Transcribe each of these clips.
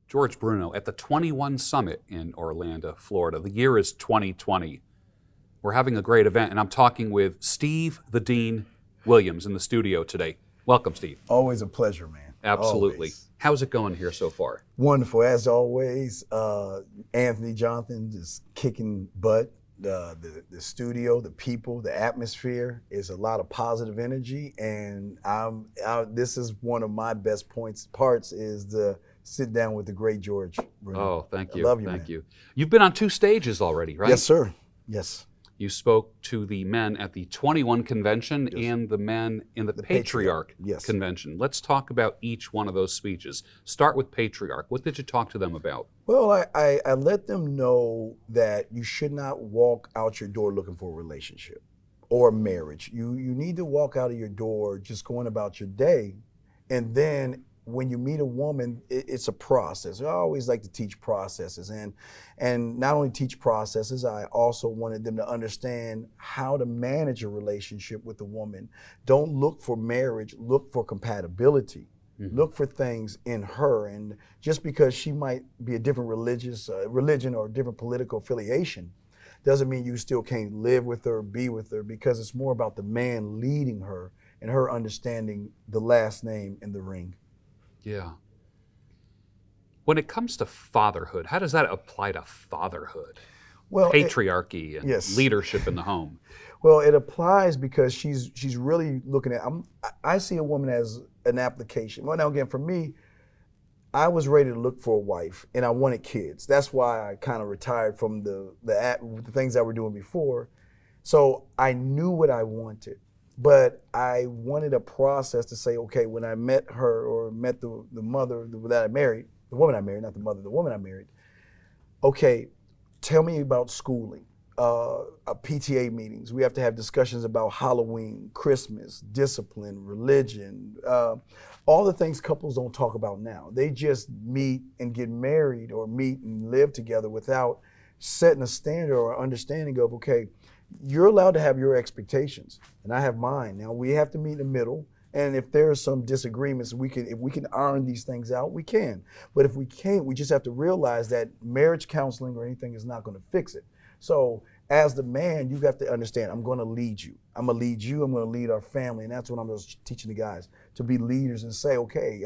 George Bruno at the 21 Summit in Orlando, Florida. The year is 2020. We're having a great event, and I'm talking with Steve the Dean Williams in the studio today. Welcome, Steve. Always a pleasure, man. Absolutely. Always. How's it going here so far? Wonderful, as always. Anthony Jonathan just kicking butt. The studio, the people, the atmosphere is a lot of positive energy, and this is one of my best parts is to sit down with the great George Bruno. Oh, thank you. I love you, thank man. you. You've been on 2 stages already, right? Yes, sir. Yes. You spoke to the men at the 21 convention and the men in the Patriarch Yes. convention. Let's talk about each one of those speeches. Start with Patriarch. What did you talk to them about? Well, I let them know that you should not walk out your door looking for a relationship or marriage. You need to walk out of your door just going about your day, and then when you meet a woman, it's a process. I always like to teach processes, and not only teach processes, I also wanted them to understand how to manage a relationship with a woman. Don't look for marriage, look for compatibility. Mm-hmm. Look for things in her, and just because she might be a different religion or a different political affiliation, doesn't mean you still can't live with her, be with her, because it's more about the man leading her and her understanding the last name in the ring. Yeah. When it comes to fatherhood, how does that apply to fatherhood? Well, patriarchy and yes. leadership in the home. Well, it applies because she's really looking at. I see a woman as an application. Well, now again, for me, I was ready to look for a wife, and I wanted kids. That's why I kind of retired from the things that we're doing before. So I knew what I wanted. But I wanted a process to say, okay, when I met her or met the mother that I married, the woman I married, not the mother, the woman I married, okay, tell me about schooling, PTA meetings. We have to have discussions about Halloween, Christmas, discipline, religion, all the things couples don't talk about now. They just meet and get married or meet and live together without setting a standard or understanding of, okay, you're allowed to have your expectations, and I have mine. Now we have to meet in the middle, and if there are some disagreements, if we can iron these things out, we can. But if we can't, we just have to realize that marriage counseling or anything is not going to fix it. So as the man, you have to understand, I'm going to lead you. I'm going to lead you. I'm going to lead our family, and that's what I'm just teaching the guys, to be leaders and say, okay,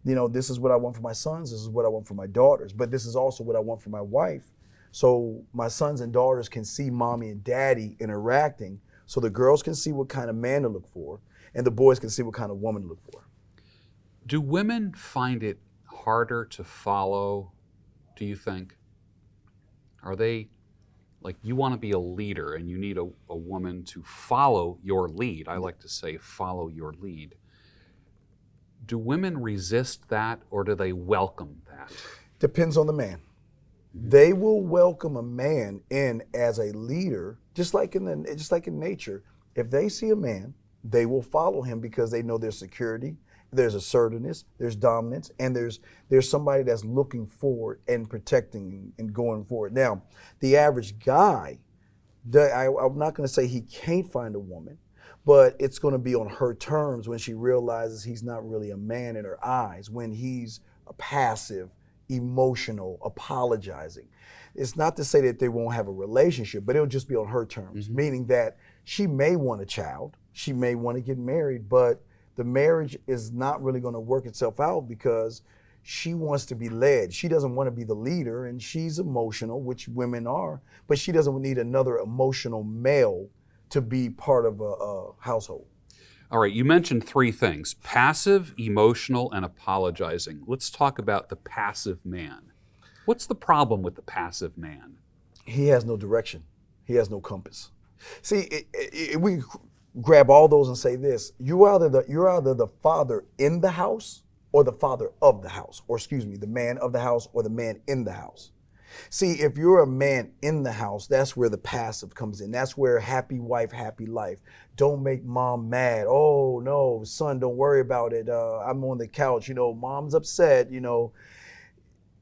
this is what I want for my sons. This is what I want for my daughters. But this is also what I want for my wife. So my sons and daughters can see mommy and daddy interacting, so the girls can see what kind of man to look for, and the boys can see what kind of woman to look for. Do women find it harder to follow, do you think? Are they, like, you want to be a leader and you need a woman to follow your lead? I like to say follow your lead. Do women resist that, or do they welcome that? Depends on the man. They will welcome a man in as a leader, just like in nature. If they see a man, they will follow him because they know there's security, there's assertiveness, there's dominance, and there's somebody that's looking forward and protecting and going forward. Now, the average guy, I'm not going to say he can't find a woman, but it's going to be on her terms when she realizes he's not really a man in her eyes, when he's a passive, emotional, apologizing. It's not to say that they won't have a relationship, but it'll just be on her terms, meaning that she may want a child, she may want to get married, but the marriage is not really going to work itself out because she wants to be led. She doesn't want to be the leader, and she's emotional, which women are, but she doesn't need another emotional male to be part of a household. All right, you mentioned 3 things: passive, emotional, and apologizing. Let's talk about the passive man. What's the problem with the passive man? He has no direction. He has no compass. See, we grab all those and say this: you're either the father in the house or the father of the house, or excuse me, the man of the house or the man in the house. See, if you're a man in the house, that's where the passive comes in. That's where happy wife, happy life. Don't make mom mad. Oh no, son, don't worry about it. I'm on the couch. Mom's upset.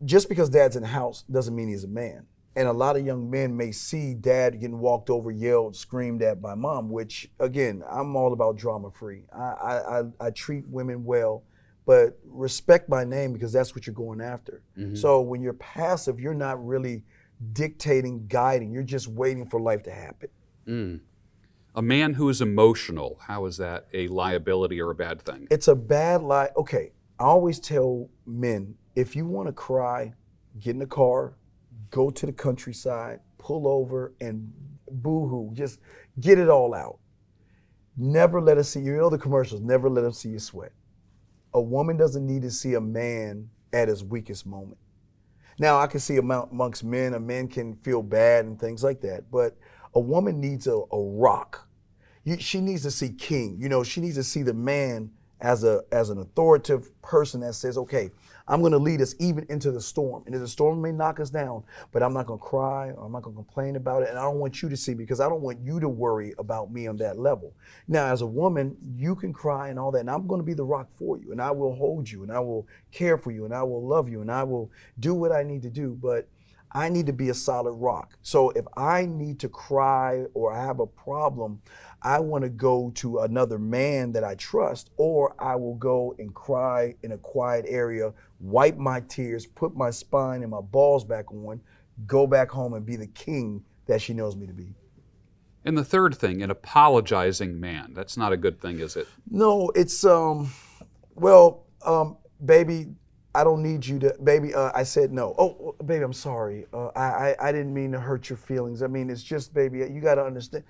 Just because dad's in the house doesn't mean he's a man. And a lot of young men may see dad getting walked over, yelled, screamed at by mom, which again, I'm all about drama free. I treat women well, but respect my name because that's what you're going after. Mhm. So when you're passive, you're not really dictating, guiding. You're just waiting for life to happen. Mm. A man who is emotional, how is that a liability or a bad thing? It's a bad lie. Okay, I always tell men, if you want to cry, get in the car, go to the countryside, pull over, and boo-hoo. Just get it all out. Never let us see, you know the commercials, never let them see you sweat. A woman doesn't need to see a man at his weakest moment. Now, I can see amongst men, a man can feel bad and things like that, but a woman needs a rock. She needs to see king. You know, she needs to see the man as an authoritative person that says, okay, I'm going to lead us even into the storm. And the storm may knock us down, but I'm not going to cry or I'm not going to complain about it. And I don't want you to see because I don't want you to worry about me on that level. Now, as a woman, you can cry and all that, and I'm going to be the rock for you, and I will hold you, and I will care for you, and I will love you, and I will do what I need to do. But I need to be a solid rock. So if I need to cry or I have a problem, I want to go to another man that I trust, or I will go and cry in a quiet area, wipe my tears, put my spine and my balls back on, go back home and be the king that she knows me to be. And the third thing, an apologizing man. That's not a good thing, is it? No, it's, baby, I don't need you to, baby, I said no. Oh, baby, I'm sorry. I didn't mean to hurt your feelings. I mean, it's just, baby, you got to understand.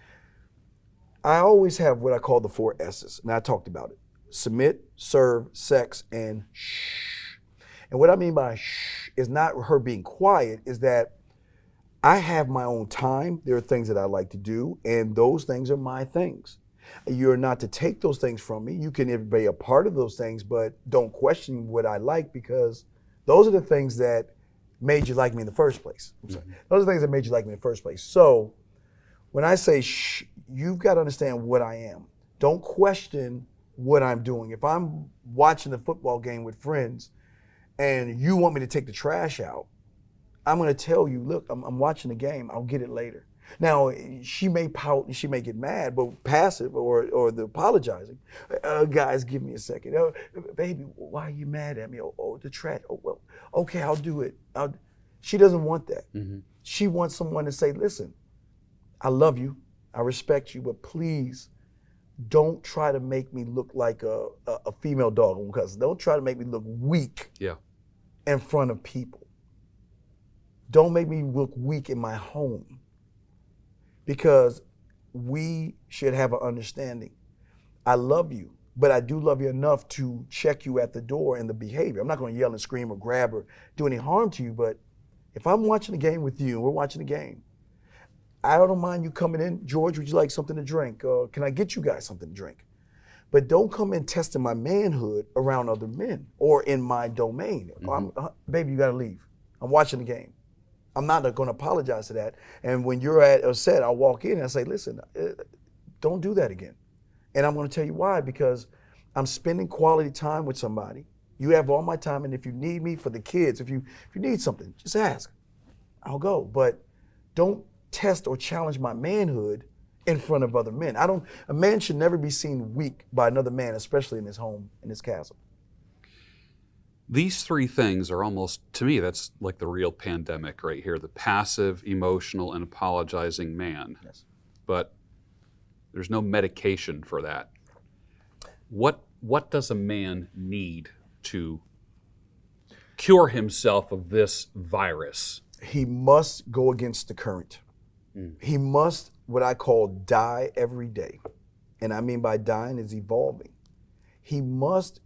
I always have what I call the 4 S's, and I talked about it. Submit, serve, sex, and shh. And what I mean by shh is not her being quiet, is that I have my own time. There are things that I like to do, and those things are my things. You're not to take those things from me. You can be a part of those things, but don't question what I like, because those are the things that made you like me in the first place. Mm-hmm. Those are the things that made you like me in the first place. So when I say shh, you've got to understand what I am. Don't question what I'm doing. If I'm watching the football game with friends and you want me to take the trash out, I'm going to tell you, look, I'm watching the game. I'll get it later. Now, she may pout and she may get mad, but passive or the apologizing, guys, give me a second. Oh, baby, why are you mad at me? Oh, the trash. Oh, well, okay, I'll do it. She doesn't want that. Mm-hmm. She wants someone to say, listen, I love you, I respect you, but please don't try to make me look like a female dog, because don't try to make me look weak in front of people. Don't make me look weak in my home, because we should have an understanding. I love you, but I do love you enough to check you at the door in the behavior. I'm not going to yell and scream or grab or do any harm to you, but if I'm watching the game with you and we're watching the game, I don't mind you coming in. George, would you like something to drink? Can I get you guys something to drink? But don't come in testing my manhood around other men or in my domain. Mm-hmm. Baby, you got to leave. I'm watching the game. I'm not going to apologize to that. And when you're at a set, I'll walk in and I say, listen, don't do that again. And I'm going to tell you why, because I'm spending quality time with somebody. You have all my time, and if you need me for the kids, if you need something, just ask. I'll go. But don't test or challenge my manhood in front of other men. A man should never be seen weak by another man, especially in his home, in his castle. These 3 things are almost, to me, that's like the real pandemic right here, the passive, emotional, and apologizing man. Yes. But there's no medication for that. What does a man need to cure himself of this virus? He must go against the current. He must, what I call, die every day. And I mean by dying is evolving. He must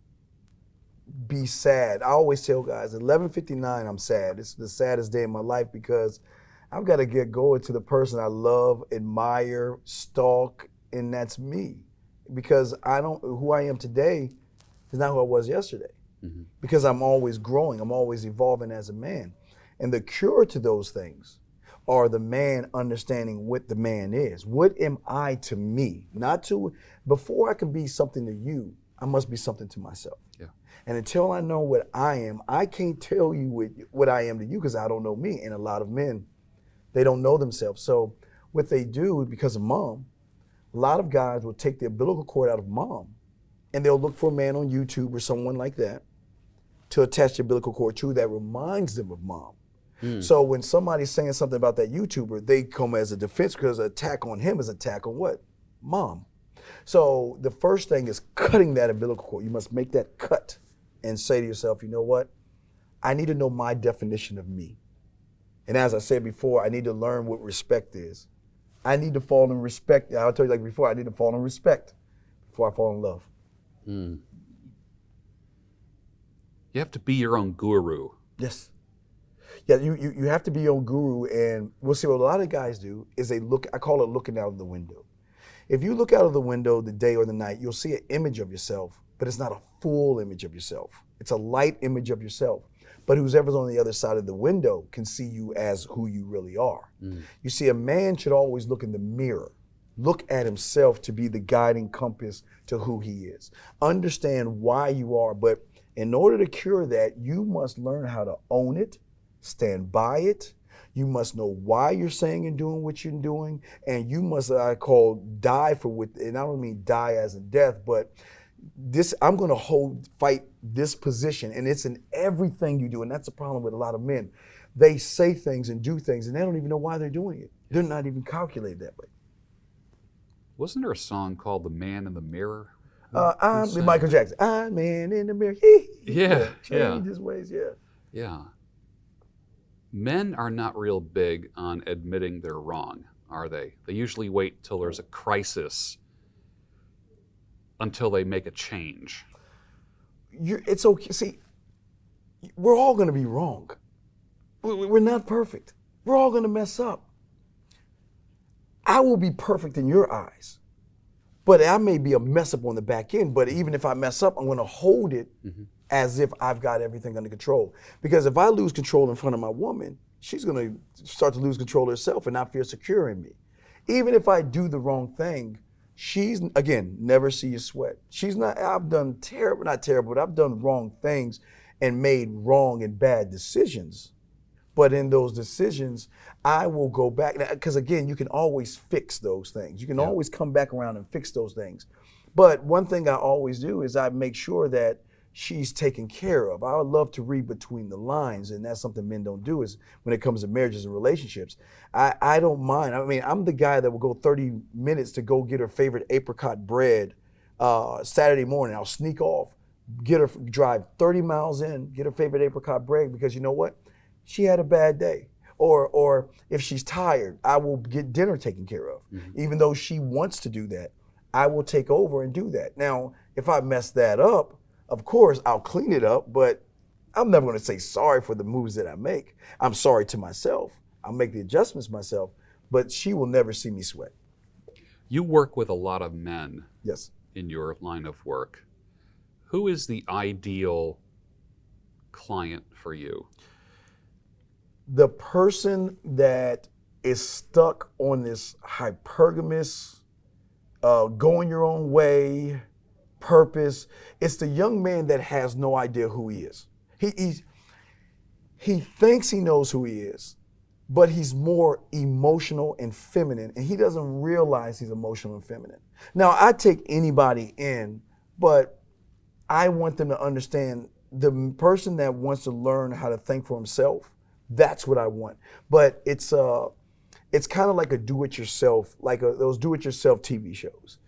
be sad. I always tell guys, 11:59, I'm sad. It's the saddest day of my life, because I've got to get going to the person I love, admire, stalk, and that's me. Because who I am today is not who I was yesterday. Mm-hmm. Because I'm always growing. I'm always evolving as a man. And the cure to those things are the man understanding what the man is. What am I to me? Before I can be something to you, I must be something to myself. Yeah. And until I know what I am, I can't tell you what I am to you, because I don't know me. And a lot of men, they don't know themselves. So what they do, because of mom, a lot of guys will take the umbilical cord out of mom and they'll look for a man on YouTube or someone like that to attach the umbilical cord to that reminds them of mom. So when somebody's saying something about that YouTuber, they come as a defense because an attack on him is an attack on what? Mom. So the first thing is cutting that umbilical cord. You must make that cut and say to yourself, you know what? I need to know my definition of me. And as I said before, I need to learn what respect is. I need to fall in respect. I told you like before, I need to fall in respect before I fall in love. You have to be your own guru. Yes. Yeah, you have to be your own guru, and we'll see what a lot of guys do is they look, I call it looking out of the window. If you look out of the window the day or the night, you'll see an image of yourself, but it's not a full image of yourself. It's a light image of yourself. But whoever's on the other side of the window can see you as who you really are. You see, a man should always look in the mirror, look at himself to be the guiding compass to who he is. Understand why you are, but in order to cure that, you must learn how to own it, stand by it. You must know why you're saying and doing what you're doing, and you must, I call, die for what, and I don't mean die as in death, but this, I'm gonna fight this position, and it's in everything you do, and that's the problem with a lot of men. They say things and do things, and they don't even know why they're doing it. They're not even calculated that way. Wasn't there a song called "The Man in the Mirror"? I'm Michael Jackson. I'm man in the mirror. Yeah. Change his ways, Yeah. Men are not real big on admitting they're wrong, are they? They usually wait till there's a crisis until they make a change. It's okay. See, we're all going to be wrong. We're not perfect. We're all going to mess up. I will be perfect in your eyes, but I may be a mess up on the back end. But even if I mess up, I'm going to hold it as if I've got everything under control. Because if I lose control in front of my woman, she's going to start to lose control herself and not feel secure in me. Even if I do the wrong thing, she's, again, never see you sweat. She's not, I've done terrible, not terrible, but I've done wrong things and made wrong and bad decisions. But in those decisions, I will go back, because again, you can always fix those things. You can always come back around and fix those things. But one thing I always do is I make sure that she's taken care of. I would love to read between the lines, and that's something men don't do is when it comes to marriages and relationships. I don't mind. I mean, I'm the guy that will go 30 minutes to go get her favorite apricot bread Saturday morning. I'll sneak off, drive 30 miles in, get her favorite apricot bread, because you know what? She had a bad day. Or if she's tired, I will get dinner taken care of. Even though she wants to do that, I will take over and do that. Now, if I mess that up, of course, I'll clean it up, but I'm never going to say sorry for the moves that I make. I'm sorry to myself. I'll make the adjustments myself, but she will never see me sweat. You work with a lot of men. Yes. In your line of work. Who is the ideal client for you? The person that is stuck on this hypergamous, going your own way, purpose. It's the young man that has no idea who he is. He thinks he knows who he is, but he's more emotional and feminine, and he doesn't realize he's emotional and feminine. Now, I take anybody in, but I want them to understand the person that wants to learn how to think for himself, that's what I want. But it's kind of like a do-it-yourself, like those do-it-yourself TV shows.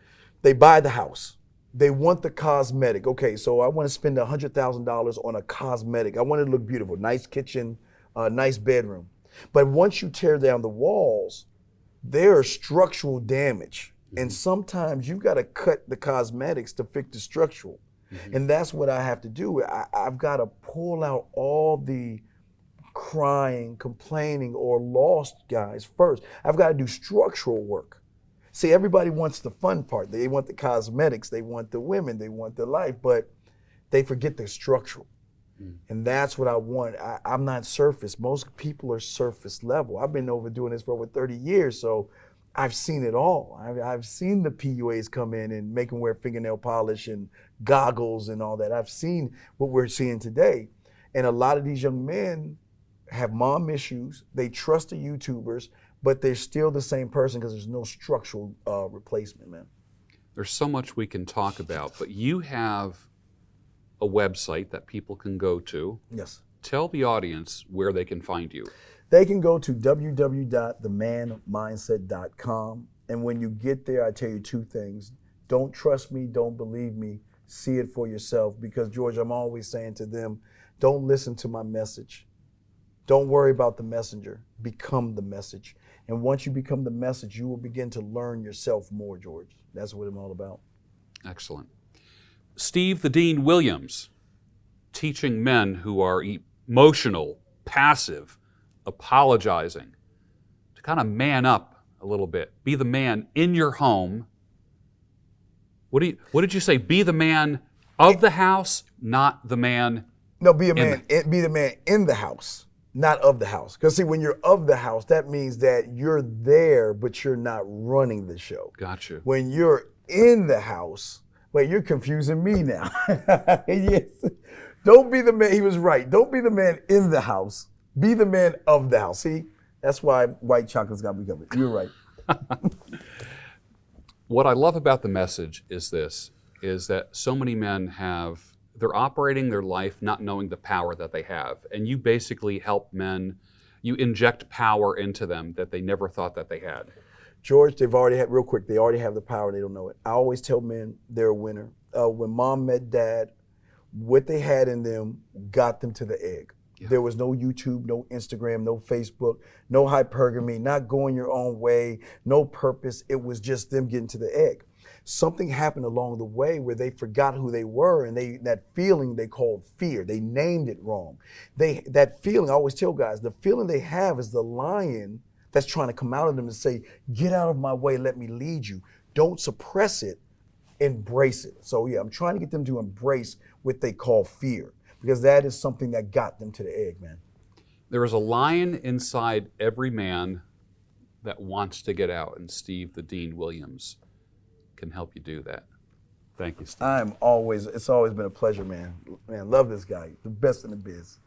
They buy the house. They want the cosmetic. Okay, so I want to spend $100,000 on a cosmetic. I want it to look beautiful, nice kitchen, nice bedroom. But once you tear down the walls, there's structural damage. And sometimes you've got to cut the cosmetics to fix the structural. And that's what I have to do. I've got to pull out all the crying, complaining, or lost guys first. I've got to do structural work. See, everybody wants the fun part. They want the cosmetics, they want the women, they want the life, but they forget the structural. And that's what I want. I'm not surface. Most people are surface level. I've been doing this for over 30 years, so I've seen it all. I've seen the PUAs come in and make them wear fingernail polish and goggles and all that. I've seen what we're seeing today. And a lot of these young men have mom issues. They trust the YouTubers, but they're still the same person because there's no structural replacement, man. There's so much we can talk about, but you have a website that people can go to. Yes. Tell the audience where they can find you. They can go to www.themanmindset.com. And when you get there, I tell you two things. Don't trust me, don't believe me, see it for yourself. Because, George, I'm always saying to them, don't listen to my message. Don't worry about the messenger. Become the message. And once you become the message, you will begin to learn yourself more, George. That's what I'm all about. Excellent. Steve the Dean Williams, teaching men who are emotional, passive, apologizing, to kind of man up a little bit. Be the man in your home. What did you say? Be the man of the house, not the man. No, be a man. Be the man in the house, not of the house. Because see, when you're of the house, that means that you're there, but you're not running the show. Gotcha. When you're in the house, wait, you're confusing me now. Yes. Don't be the man. He was right. Don't be the man in the house. Be the man of the house. See, that's why white chocolate's got me covered. You're right. What I love about the message is that so many men they're operating their life not knowing the power that they have. And you basically help men, you inject power into them that they never thought that they had. George, they already have the power, they don't know it. I always tell men they're a winner. When mom met dad, what they had in them got them to the egg. Yeah. There was no YouTube, no Instagram, no Facebook, no hypergamy, not going your own way, no purpose. It was just them getting to the egg. Something happened along the way where they forgot who they were, and that feeling they called fear. They named it wrong. That feeling, I always tell guys, the feeling they have is the lion that's trying to come out of them and say, get out of my way, let me lead you. Don't suppress it, embrace it. So yeah, I'm trying to get them to embrace what they call fear, because that is something that got them to the egg, man. There is a lion inside every man that wants to get out, and Steve the Dean Williams can help you do that. Thank you, Steve. It's always been a pleasure, man. Man, love this guy. The best in the biz.